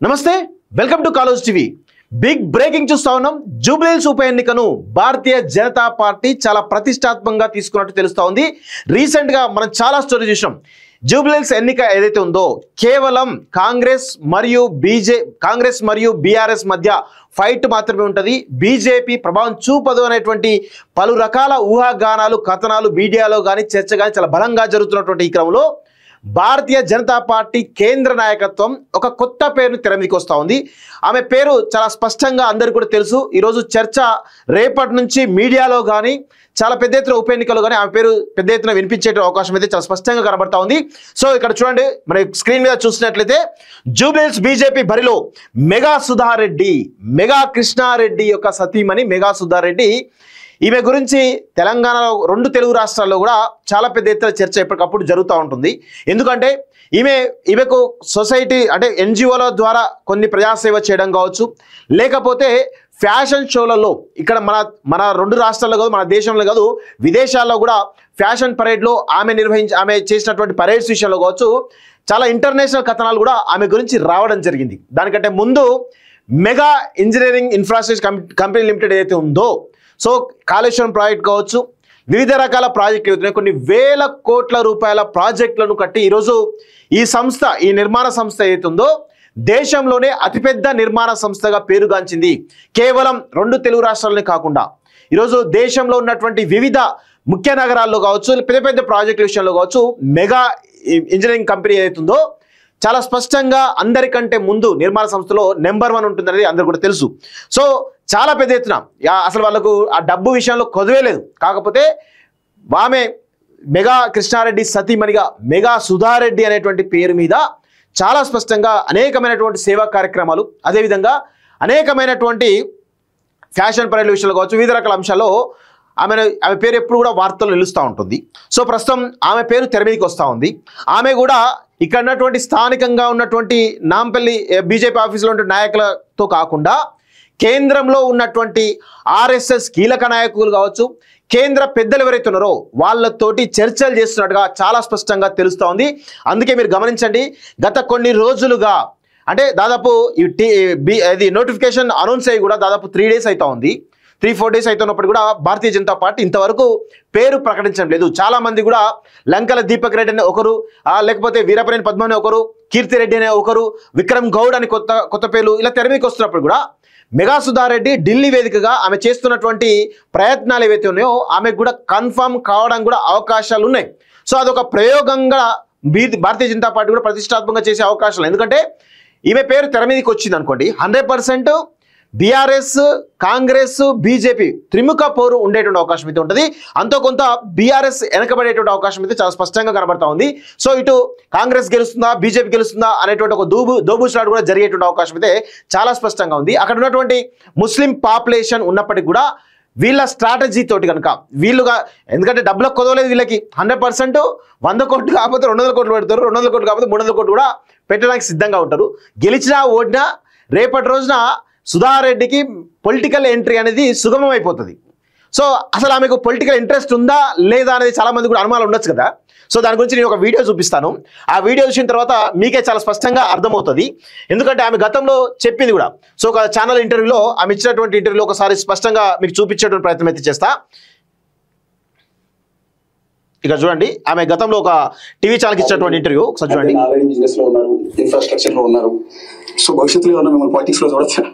నమస్తే, welcome to కాలోజ్ TV. Big breaking చూస్తా ఉన్నాం. జూబ్లీహిల్స్ ఉప ఎన్నికను భారతీయ జనతా పార్టీ చాలా ప్రతిష్టాత్మకంగా తీసుకున్నట్టు తెలుస్తా ఉంది. రీసెంట్ గా మనం చాలా స్టోరీ చూసాం. జూబ్లీహిల్స్ ఎన్నిక ఏదైతే ఉందో కేవలం కాంగ్రెస్ మరియు బీఆర్ఎస్ మధ్య ఫైట్ మాత్రమే ఉంటుంది. బీజేపీ ప్రభావం చూపదు అనేటువంటి పలు రకాల ఊహాగానాలు, కథనాలు మీడియాలో కానీ చర్చ కానీ చాలా బలంగా జరుగుతున్నటువంటి ఈ క్రమంలో భారతీయ జనతా పార్టీ కేంద్ర నాయకత్వం ఒక కొత్త పేరును తెర మీదకి వస్తూ ఉంది. ఆమె పేరు చాలా స్పష్టంగా అందరికీ కూడా తెలుసు. ఈరోజు చర్చ రేపటి నుంచి మీడియాలో కానీ చాలా పెద్ద ఎత్తున ఉప ఎన్నికలు కానీ ఆమె పేరు పెద్ద ఎత్తున వినిపించే అవకాశం అయితే చాలా స్పష్టంగా కనబడతా ఉంది. సో ఇక్కడ చూడండి, మన స్క్రీన్ మీద చూసినట్లయితే జూబ్లీహిల్స్ బీజేపీ బరిలో మెగా సుధారెడ్డి, మెగా కృష్ణారెడ్డి యొక్క సతీమణి మెగా సుధారెడ్డి. ఈమె గురించి తెలంగాణలో 2 తెలుగు రాష్ట్రాల్లో కూడా చాలా పెద్ద ఎత్తున చర్చ ఎప్పటికప్పుడు జరుగుతూ ఉంటుంది. ఎందుకంటే ఈమెకు సొసైటీ అంటే ఎన్జిఓల ద్వారా కొన్ని ప్రజాసేవ చేయడం కావచ్చు, లేకపోతే ఫ్యాషన్ షోలలో ఇక్కడ మన 2 రాష్ట్రాల్లో కాదు, మన దేశంలో కాదు, విదేశాల్లో కూడా ఫ్యాషన్ పరేడ్లో ఆమె చేసినటువంటి పరేడ్స్ విషయంలో కావచ్చు చాలా ఇంటర్నేషనల్ కథనాలు కూడా ఆమె గురించి రావడం జరిగింది. దానికంటే ముందు mega engineering infrastructure company limited ఏదైతే ఉందో, సో కాళేశ్వరం ప్రాజెక్ట్ కావచ్చు, వివిధ రకాల ప్రాజెక్టులు, కొన్ని వేల కోట్ల రూపాయల ప్రాజెక్టులను కట్టి ఈరోజు ఈ నిర్మాణ సంస్థ ఏదైతే ఉందో దేశంలోనే అతిపెద్ద నిర్మాణ సంస్థగా పేరుగాంచింది. కేవలం 2 తెలుగు రాష్ట్రాలనే కాకుండా ఈరోజు దేశంలో ఉన్నటువంటి వివిధ ముఖ్య నగరాల్లో కావచ్చు, పెద్ద పెద్ద ప్రాజెక్టుల విషయంలో కావచ్చు, మెగా ఇంజనీరింగ్ కంపెనీ ఏదైతే ఉందో చాలా స్పష్టంగా అందరికంటే ముందు నిర్మాణ సంస్థలో నెంబర్ 1 ఉంటుందనేది అందరికీ కూడా తెలుసు. సో చాలా పెద్ద ఎత్తున అసలు వాళ్ళకు ఆ డబ్బు విషయంలో కొదవే లేదు. కాకపోతే ఆమె మెగా కృష్ణారెడ్డి సతీమణిగా మెగా సుధారెడ్డి అనేటువంటి పేరు మీద చాలా స్పష్టంగా అనేకమైనటువంటి సేవా కార్యక్రమాలు, అదేవిధంగా అనేకమైనటువంటి ఫ్యాషన్ పరేడ్ల విషయంలో కావచ్చు, వివిధ రకాల అంశాల్లో ఆమె పేరు ఎప్పుడు కూడా వార్తల్లో నిలుస్తూ ఉంటుంది. సో ప్రస్తుతం ఆమె పేరు తెర మీదకి వస్తూ ఉంది. ఆమె కూడా ఇక్కడ ఉన్నటువంటి స్థానికంగా ఉన్నటువంటి నాంపల్లి బీజేపీ ఆఫీసులో ఉన్న నాయకులతో కాకుండా కేంద్రంలో ఉన్నటువంటి ఆర్ఎస్ఎస్ కీలక నాయకులు కావచ్చు, కేంద్ర పెద్దలు ఎవరైతే ఉన్నారో వాళ్ళతోటి చర్చలు చేస్తున్నట్టుగా చాలా స్పష్టంగా తెలుస్తూ ఉంది. అందుకే మీరు గమనించండి, గత కొన్ని రోజులుగా అంటే దాదాపు ఇది నోటిఫికేషన్ అనౌన్స్ అయ్యి కూడా దాదాపు 3 days అవుతా ఉంది. 3-4 days అవుతున్నప్పుడు కూడా భారతీయ జనతా పార్టీ ఇంతవరకు పేరు ప్రకటించడం లేదు. చాలా మంది కూడా లంకల దీపక్ రెడ్డి అనే ఒకరు, లేకపోతే వీరపనేని పద్మ అనే ఒకరు, కీర్తిరెడ్డి అనే ఒకరు, విక్రమ్ గౌడ్ అని కొత్త పేర్లు ఇలా తెర మీదకి వస్తున్నప్పుడు కూడా మెగా సుధారెడ్డి ఢిల్లీ వేదికగా ఆమె చేస్తున్నటువంటి ప్రయత్నాలు ఏవైతే ఉన్నాయో ఆమెకు కూడా కన్ఫర్మ్ కావడం కూడా అవకాశాలు ఉన్నాయి. సో అదొక ప్రయోగంగా భారతీయ జనతా పార్టీ కూడా ప్రతిష్టాత్మకంగా చేసే అవకాశాలు. ఎందుకంటే ఈమె పేరు తెర మీదకి వచ్చింది అనుకోండి, 100% బీఆర్ఎస్, కాంగ్రెస్, బీజేపీ త్రిముఖ పోరు ఉండేటువంటి అవకాశం అయితే ఉంటుంది. అంతో కొంత బీఆర్ఎస్ వెనకబడేటువంటి అవకాశం అయితే చాలా స్పష్టంగా కనబడతా ఉంది. సో ఇటు కాంగ్రెస్ గెలుస్తుందా, బీజేపీ గెలుస్తుందా అనేటువంటి ఒక దోబూచులాట కూడా జరిగేటువంటి అవకాశం అయితే చాలా స్పష్టంగా ఉంది. అక్కడ ఉన్నటువంటి ముస్లిం పాపులేషన్ ఉన్నప్పటికీ కూడా వీళ్ళ స్ట్రాటజీ తోటి కనుక వీళ్ళుగా, ఎందుకంటే డబ్బులకు కొదవలేదు వీళ్ళకి, 100% 100 కోట్లు కాకపోతే 200 కోట్లు పెడతారు, 200 కోట్లు కాకపోతే 300 కోట్లు కూడా పెట్టడానికి సిద్ధంగా ఉంటారు. గెలిచినా ఓడినా రేపటి రోజున సుధారెడ్డికి పొలిటికల్ ఎంట్రీ అనేది సుగమం అయిపోతుంది. సో అసలు ఆమెకు పొలిటికల్ ఇంట్రెస్ట్ ఉందా లేదా అనేది చాలా మంది కూడా అనుమానాలు ఉండొచ్చు కదా. సో దాని గురించి నేను ఒక వీడియో చూపిస్తాను. ఆ వీడియో చూసిన తర్వాత మీకే చాలా స్పష్టంగా అర్థమవుతుంది. ఎందుకంటే ఆమె గతంలో చెప్పింది కూడా, సో ఒక ఛానల్ ఇంటర్వ్యూలో ఆమె ఇచ్చినటువంటి ఇంటర్వ్యూలో ఒకసారి స్పష్టంగా మీకు చూపించేటువంటి ప్రయత్నం అయితే చేస్తా. ఇక్కడ చూడండి, ఆమె గతంలో ఒక టీవీ ఛానల్కి ఇచ్చినటువంటి ఇంటర్వ్యూ ఒకసారి చూడండి. ఇన్ఫ్రాస్ట్రక్చర్ లో ఉన్నారు, సో భవిష్యత్తులో మిమ్మల్ని పాలిటిక్స్ లో చూడొచ్చా?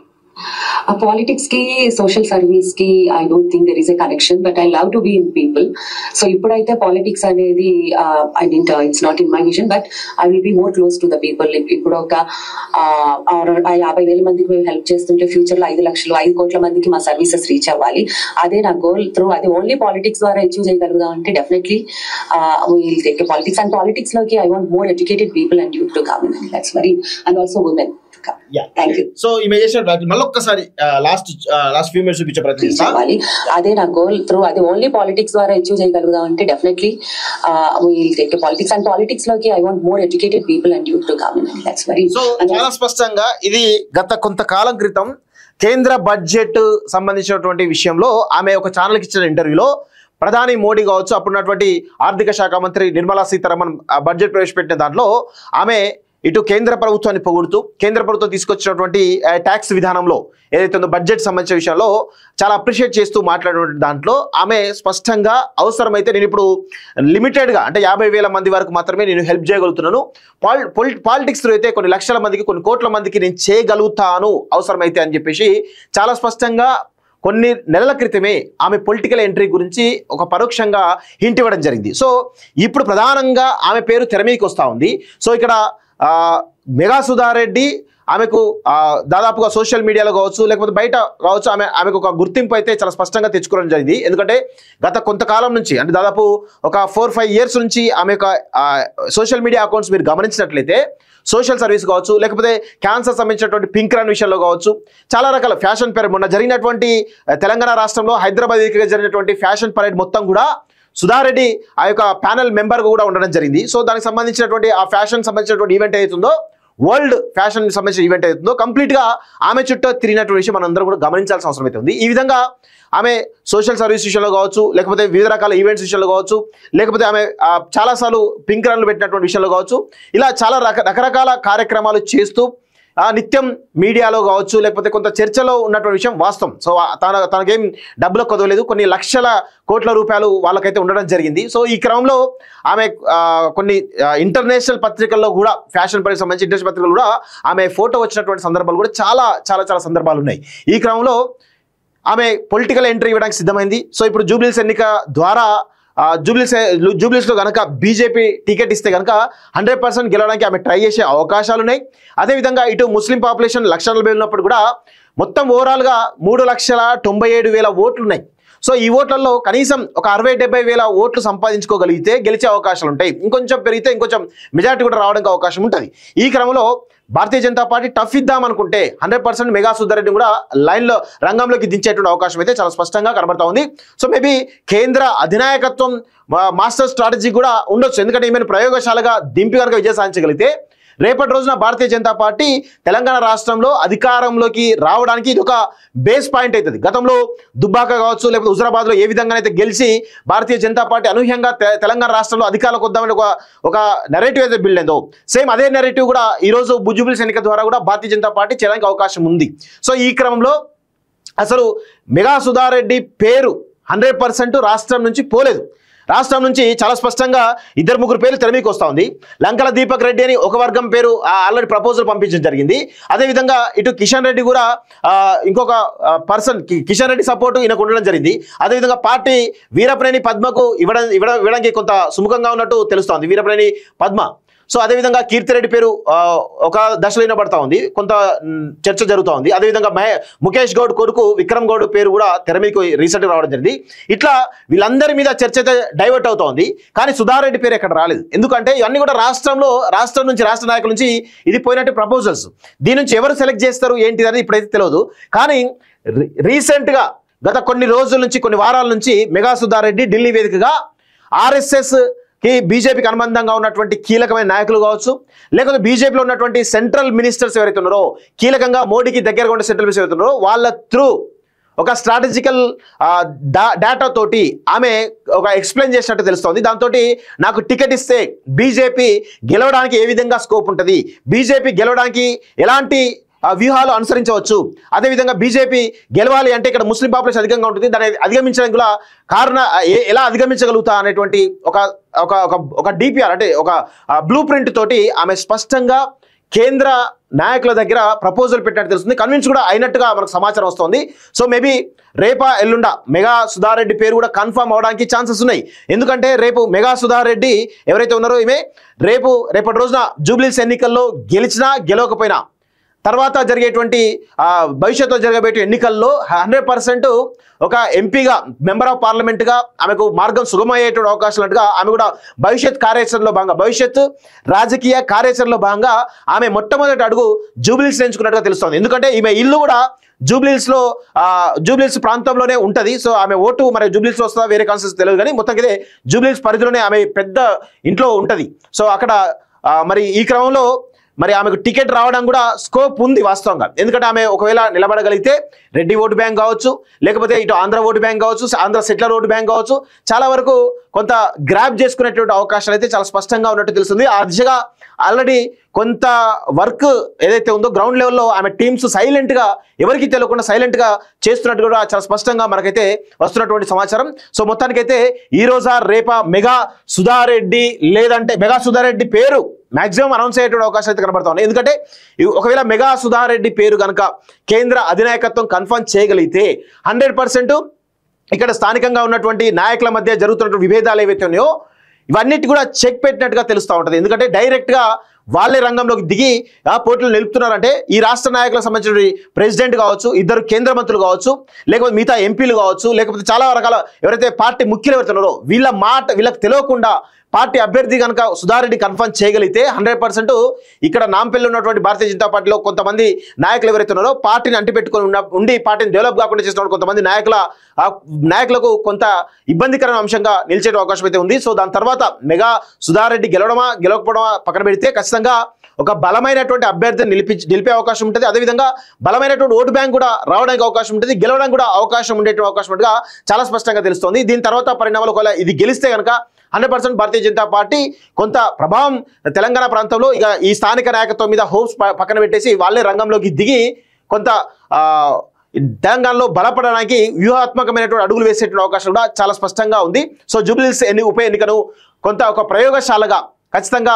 Politics ki, social service ki, I don't think there is a connection, but I love to be in people. So ippudaithe politics anedi I mean it's not in my vision, but I will be more close to the people. Ippudu oka 50,000 mandiki మేము help చేస్తుంటే future లో 5 లక్షలు 5 కోట్ల మందికి మా services reach అవ్వాలి. అదే నా గోల్. త్రూ అది ఓన్లీ పాలిటిక్స్ ద్వారా అచీవ్ చేయగలుగుదాం అంటే definitely we'll take politics. And politics లోకి I want more educated people and youth to come in. That's very, and also women. Thank you. So image మళ్ళీ ఒక్కసారి last few minutes చూపించే ప్రయత్నం చేస్తాను. అదే నా గోల్. త్రూ అది ఓన్లీ పాలిటిక్స్ ద్వారా అచీవ్ చేయగలుగుదాం అంటే definitely we'll take politics. And politics లోకి I want more educated people and youth to come in. That's very, so చాలా స్పష్టంగా ఇది గత కొంతకాలం క్రితం కేంద్ర బడ్జెట్ సంబంధించినటువంటి విషయంలో ఆమె ఒక ఛానల్కి ఇచ్చిన ఇంటర్వ్యూలో ప్రధాని మోడీ కావచ్చు, అప్పుడున్నటువంటి ఆర్థిక శాఖ మంత్రి నిర్మలా సీతారామన్ బడ్జెట్ ప్రవేశపెట్టిన దాంట్లో ఆమె ఇటు కేంద్ర ప్రభుత్వాన్ని పొగుడుతూ కేంద్ర ప్రభుత్వం తీసుకొచ్చినటువంటి ట్యాక్స్ విధానంలో ఏదైతే ఉందో బడ్జెట్ సంబంధించిన విషయంలో చాలా అప్రిషియేట్ చేస్తూ మాట్లాడిన దాంట్లో ఆమె స్పష్టంగా అవసరమైతే నేను ఇప్పుడు లిమిటెడ్గా అంటే 50,000 మంది వరకు మాత్రమే నేను హెల్ప్ చేయగలుగుతున్నాను, పాలిటిక్స్లో అయితే కొన్ని లక్షల మందికి కొన్ని కోట్ల మందికి నేను చేయగలుగుతాను అవసరమైతే అని చెప్పేసి చాలా స్పష్టంగా కొన్ని నెలల క్రితమే ఆమె పొలిటికల్ ఎంట్రీ గురించి ఒక పరోక్షంగా హింట్ ఇవ్వడం జరిగింది. సో ఇప్పుడు ప్రధానంగా ఆమె పేరు తెర మీదకి వస్తూ ఉంది. సో ఇక్కడ మెగా సుధారెడ్డి ఆమెకు దాదాపుగా సోషల్ మీడియాలో కావచ్చు లేకపోతే బయట కావచ్చు ఆమెకు ఒక గుర్తింపు అయితే చాలా స్పష్టంగా తెచ్చుకోవడం జరిగింది. ఎందుకంటే గత కొంతకాలం నుంచి అంటే దాదాపు ఒక 4-5 years నుంచి ఆమె యొక్క సోషల్ మీడియా అకౌంట్స్ మీరు గమనించినట్లయితే సోషల్ సర్వీస్ కావచ్చు లేకపోతే క్యాన్సర్ సంబంధించినటువంటి పింక్ రన్ విషయంలో కావచ్చు చాలా రకాల ఫ్యాషన్ పరేడ్ మొన్న జరిగినటువంటి తెలంగాణ రాష్ట్రంలో హైదరాబాద్ జరిగినటువంటి ఫ్యాషన్ పరేడ్ మొత్తం కూడా సుధారెడ్డి ఆ యొక్క ప్యానెల్ మెంబర్ కూడా ఉండడం జరిగింది. సో దానికి సంబంధించినటువంటి ఆ ఫ్యాషన్ సంబంధించినటువంటి ఈవెంట్ అవుతుందో వరల్డ్ ఫ్యాషన్ సంబంధించిన ఈవెంట్ అవుతుందో కంప్లీట్గా ఆమె చుట్టూ తిరిగినటువంటి విషయం మనందరం కూడా గమనించాల్సిన అవసరం అయితే ఉంది. ఈ విధంగా ఆమె సోషల్ సర్వీస్ విషయంలో కావచ్చు లేకపోతే వివిధ రకాల ఈవెంట్స్ విషయంలో కావచ్చు లేకపోతే ఆమె చాలాసార్లు పింక్ రన్లు పెట్టినటువంటి విషయంలో కావచ్చు ఇలా చాలా రకరకాల కార్యక్రమాలు చేస్తూ నిత్యం మీడియాలో కావచ్చు లేకపోతే కొంత చర్చలో ఉన్నటువంటి విషయం వాస్తవం. సో తనకేం డబ్బులకు కొదవలేదు, కొన్ని లక్షల కోట్ల రూపాయలు వాళ్ళకైతే ఉండడం జరిగింది. సో ఈ క్రమంలో ఆమె కొన్ని ఇంటర్నేషనల్ పత్రికల్లో కూడా ఫ్యాషన్ పరికి సంబంధించి ఇంటర్నేషనల్ పత్రికలు కూడా ఆమె ఫోటో వచ్చినటువంటి సందర్భాలు కూడా చాలా చాలా చాలా సందర్భాలు ఉన్నాయి. ఈ క్రమంలో ఆమె పొలిటికల్ ఎంట్రీ ఇవ్వడానికి సిద్ధమైంది. సో ఇప్పుడు జూబ్లీస్ ఎన్నిక ద్వారా జూబ్లీస్లో కనుక బీజేపీ టికెట్ ఇస్తే కనుక 100% గెలవడానికి ఆమె ట్రై చేసే అవకాశాలు ఉన్నాయి. అదేవిధంగా ఇటు ముస్లిం పాపులేషన్ 1,40,000 ఉన్నప్పుడు కూడా మొత్తం ఓవరాల్గా 3,97,000 ఓట్లు ఉన్నాయి. సో ఈ ఓట్లలో కనీసం ఒక 60-70,000 ఓట్లు సంపాదించుకోగలిగితే గెలిచే అవకాశాలు ఉంటాయి. ఇంకొంచెం పెరిగితే ఇంకొంచెం మెజారిటీ కూడా రావడానికి అవకాశం ఉంటుంది. ఈ క్రమంలో Bharatiya Janata party tough ఇద్దామనుకుంటే 100% mega Sudha Reddy కూడా లైన్లో రంగంలోకి దించేటువంటి అవకాశం అయితే చాలా స్పష్టంగా కనబడతా ఉంది. సో మేబీ కేంద్ర అధినాయకత్వం మాస్టర్ స్ట్రాటజీ కూడా ఉండొచ్చు. ఎందుకంటే ఈమెను ప్రయోగశాలగా దింపి కనుక విజయం సాధించగలిగితే రేపటి రోజున భారతీయ జనతా పార్టీ తెలంగాణ రాష్ట్రంలో అధికారంలోకి రావడానికి ఇది ఒక బేస్ పాయింట్ అవుతుంది. గతంలో దుబ్బాక కావచ్చు లేకపోతే హుజరాబాద్లో ఏ విధంగా అయితే గెలిచి భారతీయ జనతా పార్టీ అనూహ్యంగా తెలంగాణ రాష్ట్రంలో అధికారంలోకి వద్దామని ఒక నెరేటివ్ అయితే బిల్డ్ అయిందో సేమ్ అదే నెరేటివ్ కూడా ఈరోజు జూబ్లీస్ ఎన్నిక ద్వారా కూడా భారతీయ జనతా పార్టీ చేయడానికి అవకాశం ఉంది. సో ఈ క్రమంలో అసలు మెగా సుధారెడ్డి పేరు 100% రాష్ట్రం నుంచి పోలేదు. రాష్ట్రం నుంచి చాలా స్పష్టంగా 2-3 పేర్లు తెరమీకి వస్తూ ఉంది. లంకల దీపక్ రెడ్డి అని ఒక వర్గం పేరు ఆల్రెడీ ప్రపోజల్ పంపించడం జరిగింది. అదేవిధంగా ఇటు కిషన్ రెడ్డి కూడా ఇంకొక పర్సన్ కిషన్ రెడ్డి సపోర్టు ఈయనకు ఉండడం జరిగింది. అదేవిధంగా పార్టీ వీరప్రేణి పద్మకు ఇవ్వడానికి కొంత సుముఖంగా ఉన్నట్టు తెలుస్తోంది వీరప్రేణి పద్మ. సో అదేవిధంగా కీర్తిరెడ్డి పేరు ఒక దశలో వినబడతా ఉంది, కొంత చర్చ జరుగుతూ ఉంది. అదేవిధంగా ముఖేష్ గౌడ్ కొడుకు విక్రమ్ గౌడ్ పేరు కూడా తెర మీదకి రీసెంట్గా రావడం జరిగింది. ఇట్లా వీళ్ళందరి మీద చర్చ అయితే డైవర్ట్ అవుతా ఉంది. కానీ సుధారెడ్డి పేరు ఎక్కడ రాలేదు. ఎందుకంటే ఇవన్నీ కూడా రాష్ట్రం నుంచి రాష్ట్ర నాయకుల నుంచి ఇది పోయినట్టు ప్రపోజల్స్. దీని నుంచి ఎవరు సెలెక్ట్ చేస్తారు ఏంటిది అనేది ఇప్పుడైతే తెలియదు. కానీ రీసెంట్గా గత కొన్ని రోజుల నుంచి కొన్ని వారాల నుంచి మెగా సుధారెడ్డి ఢిల్లీ వేదికగా RSS బీజేపీకి అనుబంధంగా ఉన్నటువంటి కీలకమైన నాయకులు కావచ్చు లేకపోతే బీజేపీలో ఉన్నటువంటి సెంట్రల్ మినిస్టర్స్ ఎవరైతే ఉన్నారో కీలకంగా మోడీకి దగ్గరగా ఉన్న సెంట్రల్ మినిస్టర్స్ ఎవరైతే ఉన్నారో వాళ్ళ త్రూ ఒక స్ట్రాటజికల్ డేటా తోటి ఆమె ఒక ఎక్స్ప్లెయిన్ చేసినట్టు తెలుస్తోంది. దాంతో నాకు టికెట్ ఇస్తే బీజేపీ గెలవడానికి ఏ విధంగా స్కోప్ ఉంటుంది, బీజేపీ గెలవడానికి ఎలాంటి వ్యూహాలు అనుసరించవచ్చు, అదేవిధంగా బీజేపీ గెలవాలి అంటే ఇక్కడ ముస్లిం పాపులేషన్ అధికంగా ఉంటుంది, దాన్ని అధిగమించడానికి కూడా ఎలా అధిగమించగలుగుతా అనేటువంటి ఒక డిపిఆర్ అంటే ఒక బ్లూ ప్రింట్ తోటి ఆమె స్పష్టంగా కేంద్ర నాయకుల దగ్గర ప్రపోజల్ పెట్టినట్టు తెలుస్తుంది. కన్విన్స్ కూడా అయినట్టుగా మనకు సమాచారం వస్తుంది. సో మేబీ రేపా ఎల్లుండ మెగా సుధారెడ్డి పేరు కూడా కన్ఫర్మ్ అవడానికి ఛాన్సెస్ ఉన్నాయి. ఎందుకంటే రేపు మెగా సుధారెడ్డి ఎవరైతే ఉన్నారో ఈమె రేపటి రోజున జూబ్లీస్ ఎన్నికల్లో గెలిచినా గెలవకపోయినా తర్వాత జరిగేటువంటి భవిష్యత్తులో జరగబోయే ఎన్నికల్లో 100% ఒక ఎంపీగా మెంబర్ ఆఫ్ పార్లమెంట్గా ఆమెకు మార్గం సుగమయ్యేటువంటి అవకాశం ఉన్నట్టుగా ఆమె కూడా భవిష్యత్ రాజకీయ కార్యాచరణలో భాగంగా ఆమె మొట్టమొదటి అడుగు జూబ్లీస్ ఎంచుకున్నట్టుగా తెలుస్తోంది. ఎందుకంటే ఈమె ఇల్లు కూడా జూబ్లీస్ ప్రాంతంలోనే ఉంటుంది. సో ఆమె ఓటు మరి జూబ్లీస్ వస్తుందా వేరే కాన్సెప్ట్ తెలియదు కానీ మొత్తం ఇదే జూబ్లీస్ పరిధిలోనే ఆమె పెద్ద ఇంట్లో ఉంటుంది. సో అక్కడ మరి ఈ క్రమంలో మరి ఆమెకు టికెట్ రావడం కూడా స్కోప్ ఉంది వాస్తవంగా. ఎందుకంటే ఆమె ఒకవేళ నిలబడగలిగితే రెడ్డి ఓటు బ్యాంక్ కావచ్చు, లేకపోతే ఇటు ఆంధ్ర ఓటు బ్యాంక్ కావచ్చు, ఆంధ్ర సెటిలర్ ఓటు బ్యాంక్ కావచ్చు, చాలా వరకు కొంత గ్రాప్ చేసుకునేటువంటి అవకాశాలు అయితే చాలా స్పష్టంగా ఉన్నట్టు తెలుస్తుంది. ఆ దిశగా ఆల్రెడీ కొంత వర్క్ ఏదైతే ఉందో గ్రౌండ్ లెవెల్లో ఆమె టీమ్స్ సైలెంట్గా, ఎవరికి తెలియకుండా సైలెంట్గా చేస్తున్నట్టు కూడా చాలా స్పష్టంగా మనకైతే వస్తున్నటువంటి సమాచారం. సో మొత్తానికైతే ఈ రోజా రేపా మెగా సుధారెడ్డి, లేదంటే మెగా సుధారెడ్డి పేరు మాక్సిమం అనౌన్స్ అయ్యేటువంటి అవకాశం అయితే కనబడతా ఉన్నాయి. ఎందుకంటే ఒకవేళ మెగా సుధారెడ్డి పేరు కనుక కేంద్ర అధినాయకత్వం కన్ఫర్మ్ చేయగలిగితే 100% ఇక్కడ స్థానికంగా ఉన్నటువంటి నాయకుల మధ్య జరుగుతున్నటువంటి విభేదాలు ఏవైతే ఉన్నాయో ఇవన్నిటి కూడా చెక్ పెట్టినట్టుగా తెలుస్తూ ఉంటుంది. ఎందుకంటే డైరెక్ట్గా వాళ్ళే రంగంలోకి దిగి పోటీలు నిలుపుతున్నారంటే ఈ రాష్ట్ర నాయకులకు సంబంధించిన ప్రెసిడెంట్ కావచ్చు, ఇద్దరు కేంద్ర మంత్రులు కావచ్చు, లేకపోతే మిగతా ఎంపీలు కావచ్చు, లేకపోతే చాలా రకాల ఎవరైతే పార్టీ ముఖ్యులు ఎవరుతున్నారో వీళ్ళ మాట వీళ్ళకి తెలియకుండా పార్టీ అభ్యర్థి కనుక సుధారెడ్డి కన్ఫర్మ్ చేయగలిగితే 100% ఇక్కడ నాంపల్లి ఉన్నటువంటి భారతీయ జనతా పార్టీలో కొంతమంది నాయకులు ఎవరైతే ఉన్నారో పార్టీని అంటిపెట్టుకొని ఉండి పార్టీని డెవలప్ కాకుండా చేసిన కొంతమంది నాయకులకు కొంత ఇబ్బందికరమైన అంశంగా నిలిచే అవకాశం అయితే ఉంది. సో దాని తర్వాత మెగా సుధారెడ్డి గెలవకపోవడమా పక్కన పెడితే ఖచ్చితంగా ఒక బలమైనటువంటి అభ్యర్థిని నిలిపే అవకాశం ఉంటుంది. అదేవిధంగా బలమైనటువంటి ఓటు బ్యాంక్ కూడా రావడానికి అవకాశం ఉంటుంది, గెలవడానికి కూడా అవకాశం ఉండేటువంటి అవకాశం ఉంటుందిగా చాలా స్పష్టంగా తెలుస్తోంది. దీని తర్వాత పరిణామాలు ఒకవేళ ఇది గెలిస్తే కనుక 100% భారతీయ జనతా పార్టీ కొంత ప్రభావం తెలంగాణ ప్రాంతంలో ఇక ఈ స్థానిక నాయకత్వం మీద హోప్స్ పక్కన పెట్టేసి వాళ్ళే రంగంలోకి దిగి కొంత తెలంగాణలో బలపడడానికి వ్యూహాత్మకమైనటువంటి అడుగులు వేసేటువంటి అవకాశం కూడా చాలా స్పష్టంగా ఉంది. సో జూబ్లీహిల్స్ ఉప ఎన్నికను కొంత ఒక ప్రయోగశాలగా ఖచ్చితంగా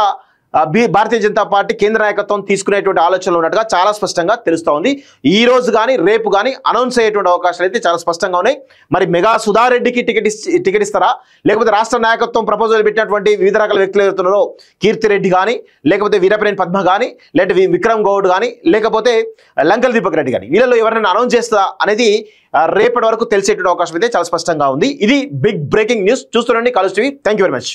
భారతీయ జనతా పార్టీ కేంద్ర నాయకత్వం తీసుకునేటువంటి ఆలోచనలు ఉన్నట్టుగా చాలా స్పష్టంగా తెలుస్తూ ఉంది. ఈ రోజు కానీ రేపు కానీ అనౌన్స్ అయ్యేటువంటి అవకాశాలు అయితే చాలా స్పష్టంగా ఉన్నాయి. మరి మెగా సుధారెడ్డికి టికెట్ ఇస్తారా, లేకపోతే రాష్ట్ర నాయకత్వం ప్రపోజల్ పెట్టినటువంటి వివిధ రకాల వ్యక్తులు ఎవరుతున్నారో కీర్తిరెడ్డి కానీ, లేకపోతే వీరపనేని పద్మ కానీ, లేకపోతే విక్రమ్ గౌడ్ కానీ, లేకపోతే లంకల్ దీపక్ రెడ్డి కానీ, వీళ్ళలో ఎవరైనా అనౌన్స్ చేస్తా అనేది రేపటి వరకు తెలిసేటువంటి అవకాశం అయితే చాలా స్పష్టంగా ఉంది. ఇది బిగ్ బ్రేకింగ్ న్యూస్. చూస్తుండండి college TV. Thank you very much.